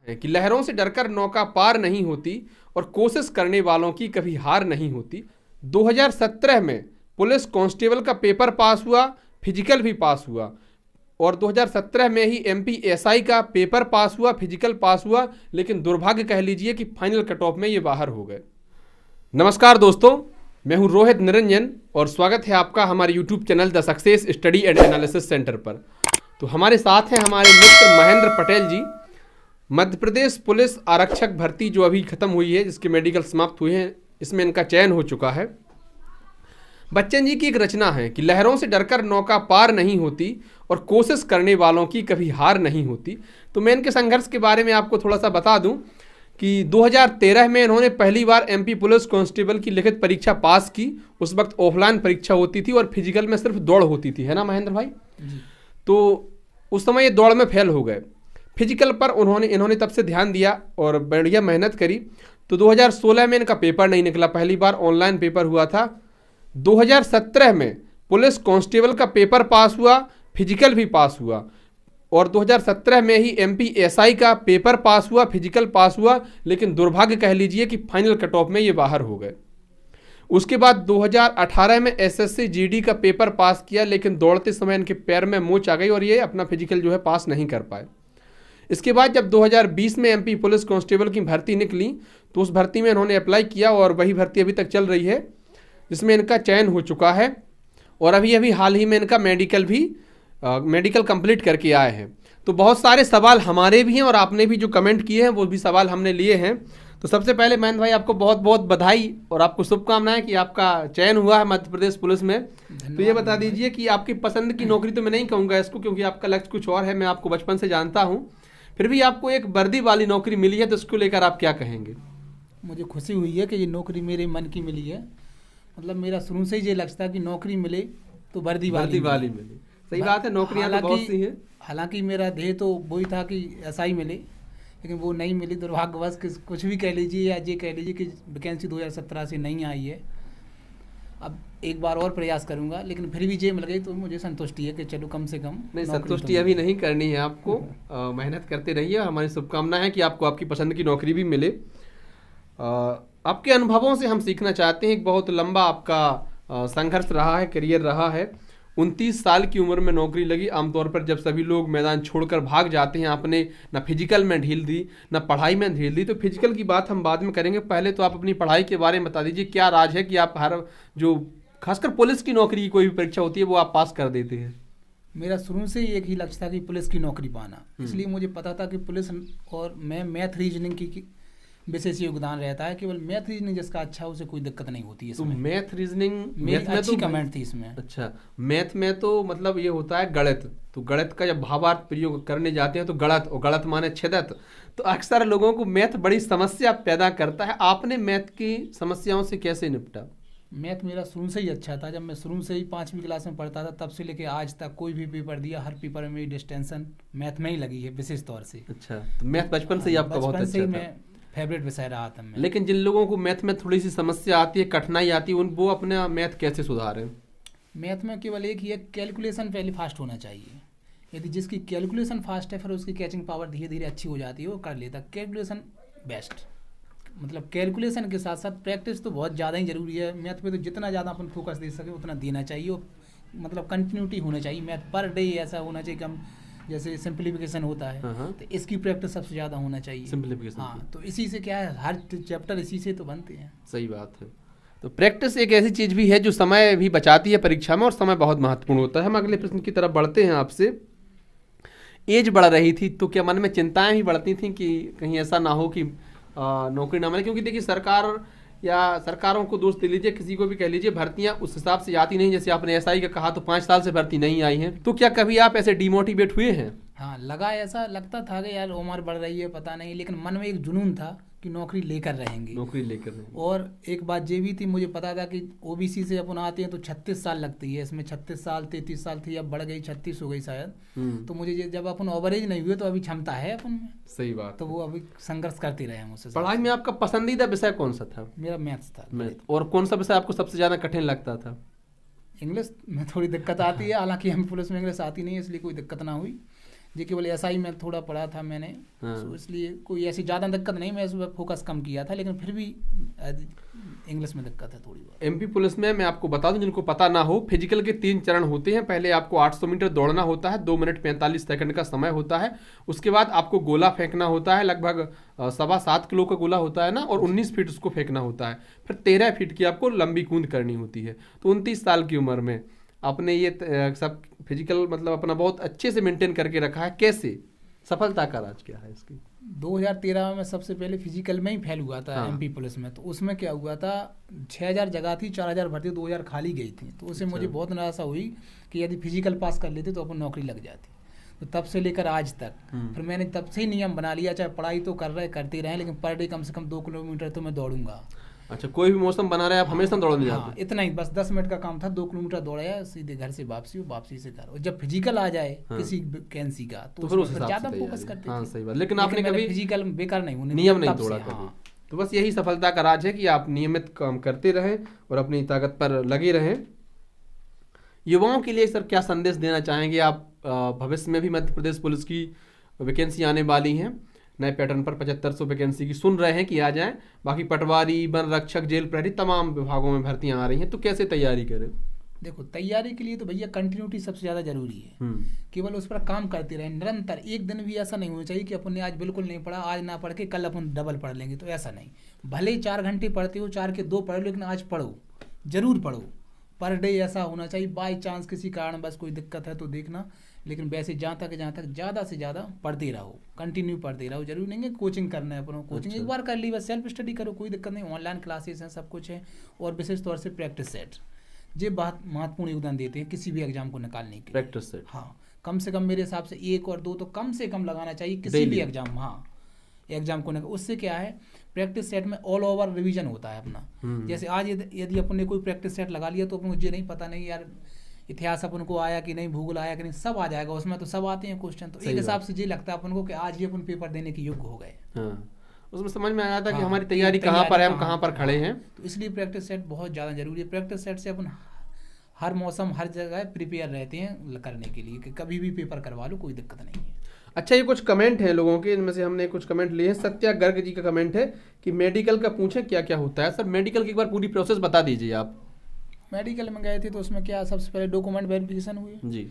है कि लहरों से डरकर नौका पार नहीं होती और कोशिश करने वालों की कभी हार नहीं होती। 2017 में पुलिस कांस्टेबल का पेपर पास हुआ, फिजिकल भी पास हुआ और 2017 में ही एमपी एसआई का पेपर पास हुआ, फिजिकल पास हुआ, लेकिन दुर्भाग्य कह लीजिए कि फाइनल कट ऑफ में ये बाहर हो गए। नमस्कार दोस्तों, मैं हूं रोहित निरंजन और स्वागत है आपका हमारे YouTube channel the success study and analysis centre पर। तो हमारे साथ हैं हमारे मित्र महेंद्र पटेल जी। मध्य प्रदेश पुलिस आरक्षक भर्ती जो अभी खत्म हुई है, जिसके मेडिकल समाप्त हुए हैं, इसमें इनका चयन हो चुका है। बच्चन जी की एक रचना है कि लहरों से डरकर नौका पार नहीं होती और कोशिश करने वालों की कभी हार नहीं होती। तो मैं इनके संघर्ष के बारे में आपको थोड़ा सा बता दूं कि 2013 में इन्होंने पहली बार एमपी पुलिस कांस्टेबल की लिखित परीक्षा पास की। उस वक्त ऑफलाइन परीक्षा होती थी और फिजिकल में सिर्फ दौड़ होती थी, है ना महेंद्र भाई जी। तो उस समय ये दौड़ में फेल हो गए। फिजिकल पर इन्होंने तब से ध्यान दिया और बढ़िया मेहनत करी। तो 2016 में इनका पेपर नहीं निकला, पहली बार ऑनलाइन पेपर हुआ था। 2017 में पुलिस कांस्टेबल का पेपर पास हुआ, फिजिकल भी पास हुआ और 2017 में ही एमपी एसआई का पेपर पास हुआ, फिजिकल पास हुआ, लेकिन दुर्भाग्य कह लीजिए कि फाइनल कट ऑफ में ये बाहर हो गए। उसके बाद 2018 में एसएससी जीडी का पेपर पास किया, लेकिन दौड़ते समय इनके पैर में मोच आ गई और ये अपना फिजिकल जो है पास नहीं कर पाए। इसके बाद जब 2020 में एमपी पुलिस कांस्टेबल की भर्ती निकली तो उस भर्ती में इन्होंने अप्लाई किया और वही भर्ती अभी तक चल रही है, जिसमें इनका चयन हो चुका है और अभी हाल ही में इनका मेडिकल कंप्लीट करके आए हैं। तो बहुत सारे सवाल हमारे भी हैं और आपने भी जो कमेंट किए हैं वो भी सवाल हमने लिए हैं। तो सबसे पहले महेंद्र भाई, आपको बहुत बहुत बधाई और आपको शुभकामनाएं कि आपका चयन हुआ है मध्य प्रदेश पुलिस में। तो ये बता दीजिए कि आपकी पसंद की नौकरी, तो मैं नहीं कहूँगा इसको क्योंकि आपका लक्ष्य कुछ और है, मैं आपको बचपन से जानता हूँ, फिर भी आपको एक वर्दी वाली नौकरी मिली है, तो इसको लेकर आप क्या कहेंगे? मुझे खुशी हुई है कि ये नौकरी मेरे मन की मिली है। मतलब मेरा शुरू से ही ये लक्ष्य था कि नौकरी मिले तो वर्दी वाली मिले। सही बात है, नौकरियां तो बहुत सी हैं। हालांकि मेरा ध्येय तो वही था कि एसआई मिले, लेकिन वो नहीं मिली दुर्भाग्यवश। कुछ भी कह लीजिए या ये कह लीजिए कि वैकेंसी 2017 से नहीं आई है। अब एक बार और प्रयास करूंगा, लेकिन फिर भी ये मिल गई तो मुझे संतुष्टि है कि चलो कम से कम। नहीं, संतुष्टि अभी नहीं करनी है आपको, मेहनत करते रहिए। हमारी शुभकामना है कि आपको आपकी पसंद की नौकरी भी मिले। आपके अनुभवों से हम सीखना चाहते हैं। एक बहुत लंबा आपका संघर्ष रहा है, करियर रहा है। 29 साल की उम्र में नौकरी लगी। आमतौर पर जब सभी लोग मैदान छोड़कर भाग जाते हैं, आपने ना फिजिकल में ढील दी ना पढ़ाई में ढील दी। तो फिजिकल की बात हम बाद में करेंगे, पहले तो आप अपनी पढ़ाई के बारे में बता दीजिए। क्या राज है कि आप हर जो खासकर पुलिस की नौकरी की कोई भी परीक्षा होती है वो आप पास कर देते हैं? मेरा शुरू से ही एक ही लक्ष्य था कि पुलिस की नौकरी पाना। इसलिए मुझे पता था कि पुलिस और मैं मैथ रीजनिंग की विशेष योगदान रहता है। केवल मैथ रीजनिंग जिसका अच्छा, उसे कोई दिक्कत नहीं होती है इसमें। तो मैथ रीजनिंग मेरी अच्छी कमेंट थी इसमें। अच्छा, मैथ में तो मतलब ये होता है गणित। तो गणित का जब भावार्थ प्रयोग करने जाते हैं तो गणित, और गणित माने छिदत, तो अक्सर लोगों को मैथ बड़ी समस्या पैदा करता है। आपने मैथ की समस्याओं से कैसे निपटा? मैथ मेरा शुरू से ही अच्छा था। जब मैं शुरू से ही 5वीं क्लास में पढ़ता था तब से लेके आज तक कोई भी पेपर दिया, हर पेपर में मेरी डिस्टेंशन मैथ में ही लगी है विशेष तौर से। अच्छा, तो मैथ बचपन से ही आपका बहुत अच्छा था। फेवरेट विषय रहा था मैं। लेकिन जिन लोगों को मैथ में थोड़ी सी समस्या आती है, कठिनाई आती है, वो अपना मैथ कैसे सुधारें? मैथ में केवल एक ही है, कैलकुलेशन पहले फास्ट होना चाहिए। यदि जिसकी कैलकुलेशन फास्ट है फिर उसकी कैचिंग पावर धीरे धीरे अच्छी हो जाती है, वो कर लेता। Calculation best. मतलब कैलकुलेशन के साथ साथ प्रैक्टिस तो बहुत ज़्यादा ही ज़रूरी है। मैथ पे तो जितना ज़्यादा अपन फोकस दे सके उतना देना चाहिए। और मतलब कंटिन्यूटी होना चाहिए। मैथ पर डे ऐसा होना चाहिए कि हम जैसे सिंप्लीफिकेशन होता है तो इसकी प्रैक्टिस सबसे ज़्यादा होना चाहिए। सिंप्लीफिकेशन, हाँ, तो इसी से क्या है, हर चैप्टर इसी से तो बनते हैं। सही बात है। तो प्रैक्टिस एक ऐसी चीज़ भी है जो समय भी बचाती है परीक्षा में, और समय बहुत महत्वपूर्ण होता है। हम अगले प्रश्न की तरफ बढ़ते हैं आपसे। एज बढ़ रही थी तो क्या मन में चिंताएं भी बढ़ती थी कि कहीं ऐसा ना हो कि नौकरी ना मिले? क्योंकि देखिए, सरकार या सरकारों को दोष दे लीजिए, किसी को भी कह लीजिए, भर्तियां उस हिसाब से आती नहीं। जैसे आपने एसआई का कहा तो 5 साल से भर्ती नहीं आई है। तो क्या कभी आप ऐसे डिमोटिवेट हुए हैं? हाँ, ऐसा लगता था कि यार उम्र बढ़ रही है, पता नहीं, लेकिन मन में एक जुनून था कि नौकरी लेकर रहेंगे। और एक बात ये भी थी, मुझे पता था कि ओबीसी से अपन आते हैं तो 36 साल लगती है। इसमें 36 साल 33 साल थी, अब बढ़ गई 36 हो गई शायद। तो मुझे जब अपन ओवरेज नहीं हुए तो अभी क्षमता है अपन में। सही बात। तो वो अभी संघर्ष करते रहे हम उससे। पढ़ाई में आपका पसंदीदा विषय कौन सा था? मेरा मैथ्स था। मैथ। और कौन सा विषय आपको सबसे ज़्यादा कठिन लगता था? इंग्लिश में थोड़ी दिक्कत आती है, हालांकि हम पुलिस में इंग्लिश आती नहीं है इसलिए कोई दिक्कत ना हुई। जो केवल एसआई में थोड़ा पढ़ा था मैंने, हाँ। तो इसलिए कोई ऐसी ज़्यादा दिक्कत नहीं, मैं इस पर फोकस कम किया था, लेकिन फिर भी इंग्लिश में दिक्कत है थोड़ी बहुत। एमपी पुलिस में मैं आपको बता दूं जिनको पता ना हो, फिजिकल के 3 चरण होते हैं। पहले आपको 800 मीटर दौड़ना होता है, 2 मिनट 45 सेकंड का समय होता है। उसके बाद आपको गोला फेंकना होता है, लगभग 7.25 किलो का गोला होता है ना, और 19 फीट उसको फेंकना होता है। फिर 13 फीट की आपको लंबी कूद करनी होती है। तो 29 साल की उम्र में आपने ये सब फिजिकल मतलब अपना बहुत अच्छे से मेंटेन करके रखा है। कैसे, सफलता का राज क्या है इसकी? 2013 में सबसे पहले फिजिकल में ही फेल हुआ था। हाँ। एमपी पुलिस में, तो उसमें क्या हुआ था, 6000 जगह थी, 4000 भर्ती, 2000 खाली गई थी। तो उससे मुझे बहुत निराशा हुई कि यदि फिजिकल पास कर लेते तो अपन नौकरी लग जाती। तो तब से लेकर आज तक फिर मैंने तब से ही नियम बना लिया, चाहे पढ़ाई तो करते रहे, लेकिन पर डे कम से कम 2 किलोमीटर तो मैं दौड़ूंगा। अच्छा, कोई भी मौसम बना रहे आप हमेशा दौड़ने जाते? हाँ, इतना ही, बस 10 मिनट का काम था, 2 किलोमीटर दौड़ाया, सीधे घर से वापसी से घर। और जब फिजिकल आ जाए किसी वैकेंसी का तो फिर उस उसमें हिसाब ज्यादा से फोकस तैयारी। करते हाँ, थे। सही बात। लेकिन आपने कभी फिजिकल बेकार नहीं होने नियम नहीं तब तोड़ा से, कभी। हाँ। तो बस यही सफलता का राज है कि आप नियमित काम करते रहें और अपनी ताकत पर लगे रहें। युवाओं के लिए सर क्या संदेश देना चाहेंगे आप? भविष्य में भी मध्य प्रदेश पुलिस की वैकेंसी आने वाली हैं, नए पैटर्न पर 7500 वैकेंसी की सुन रहे हैं कि आ जाएं। बाकी पटवारी, वन रक्षक, जेल प्रहरी, तमाम विभागों में भर्तियां आ रही हैं। तो कैसे तैयारी करें? देखो, तैयारी के लिए तो भैया कंटिन्यूटी सबसे ज़्यादा जरूरी है। केवल उस पर काम करते रहे निरंतर। एक दिन भी ऐसा नहीं होना चाहिए कि अपन ने आज बिल्कुल नहीं पढ़ा, आज ना पढ़ के कल अपन डबल पढ़ लेंगे, तो ऐसा नहीं। भले ही 4 घंटे पढ़ते हो, 4 के 2 पढ़ लो, लेकिन आज पढ़ो, जरूर पढ़ो। पर डे ऐसा होना चाहिए। बाई चांस किसी कारण बस कोई दिक्कत है तो देखना, लेकिन वैसे जहाँ तक ज़्यादा से ज़्यादा पढ़ते रहो, कंटिन्यू पढ़ते रहो। जरूरी नहीं है कोचिंग करना है अपनों, कोचिंग एक बार कर ली बस, सेल्फ स्टडी करो, कोई दिक्कत नहीं। ऑनलाइन क्लासेस हैं, सब कुछ है। और विशेष तौर से प्रैक्टिस सेट, ये बहुत महत्वपूर्ण योगदान देते हैं किसी भी एग्जाम को निकालने के। प्रैक्टिस सेट, हाँ, कम से कम मेरे हिसाब से 1 और 2 तो कम से कम लगाना चाहिए किसी भी एग्जाम। हाँ, एग्जाम को निकाल, उससे क्या है, प्रैक्टिस सेट में ऑल ओवर रिवीजन होता है अपना। जैसे आज यदि अपन ने कोई प्रैक्टिस सेट लगा लिया तो अपन मुझे नहीं पता नहीं यार इतिहास अपन को आया कि नहीं, भूगोल आया कि नहीं, सब आ जाएगा उसमें, तो सब आते हैं क्वेश्चन। तो एक हिसाब से ये लगता है अपन को कि आज ही अपन पेपर देने के योग्य हो गए। हाँ, उसमें समझ में आया था कि हमारी तैयारी कहाँ पर है, हम कहाँ पर खड़े हैं। तो इसलिए प्रैक्टिस सेट बहुत ज़्यादा जरूरी है। प्रैक्टिस सेट से अपन हर मौसम हर जगह प्रिपेयर रहते हैं करने के लिए, कि कभी भी पेपर करवा लो, कोई दिक्कत नहीं है। अच्छा, ये कुछ कमेंट हैं लोगों के, इनमें से हमने कुछ कमेंट लिए हैं। सत्या गर्ग जी का कमेंट है कि मेडिकल का पूछें क्या क्या होता है। सर, मेडिकल की एक बार पूरी प्रोसेस बता दीजिए आप। मेडिकल में गए थे तो उसमें क्या, सबसे पहले डॉक्यूमेंट वेरिफिकेशन हुई जी।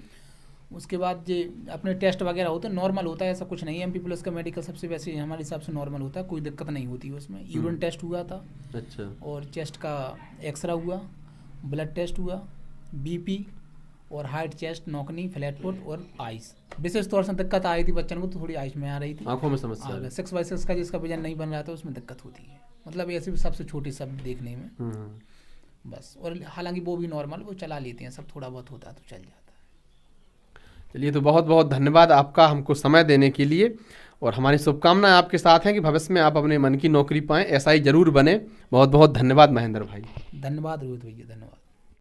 उसके बाद ये अपने टेस्ट वगैरह होते हैं, नॉर्मल होता है, ऐसा कुछ नहीं है। एमपी प्लस का मेडिकल सबसे वैसे हमारे हिसाब से नॉर्मल होता है, कोई दिक्कत नहीं होती है उसमें। यूरिन टेस्ट हुआ था, अच्छा, और चेस्ट का एक्सरा हुआ, ब्लड टेस्ट हुआ, बीपी और हाइट, चेस्ट, नौकनी, फ्लैट फुट और आइस। विशेष तौर से दिक्कत आई थी बच्चन को, तो थोड़ी आइस में आ रही थी, आंखों में समस्या है। 6x6 का जिसका वजन नहीं बन रहा था उसमें दिक्कत होती है, मतलब ऐसे भी सबसे छोटी सब देखने में बस। और हालांकि वो भी नॉर्मल वो चला लेते हैं सब, थोड़ा बहुत होता है तो चल जाता है। चलिए, तो बहुत बहुत धन्यवाद आपका हमको समय देने के लिए, और हमारी शुभकामनाएं आपके साथ हैं कि भविष्य में आप अपने मन की नौकरी पाएं, एसआई जरूर बने। बहुत बहुत धन्यवाद महेंद्र भाई। धन्यवाद रोहित भैया, धन्यवाद।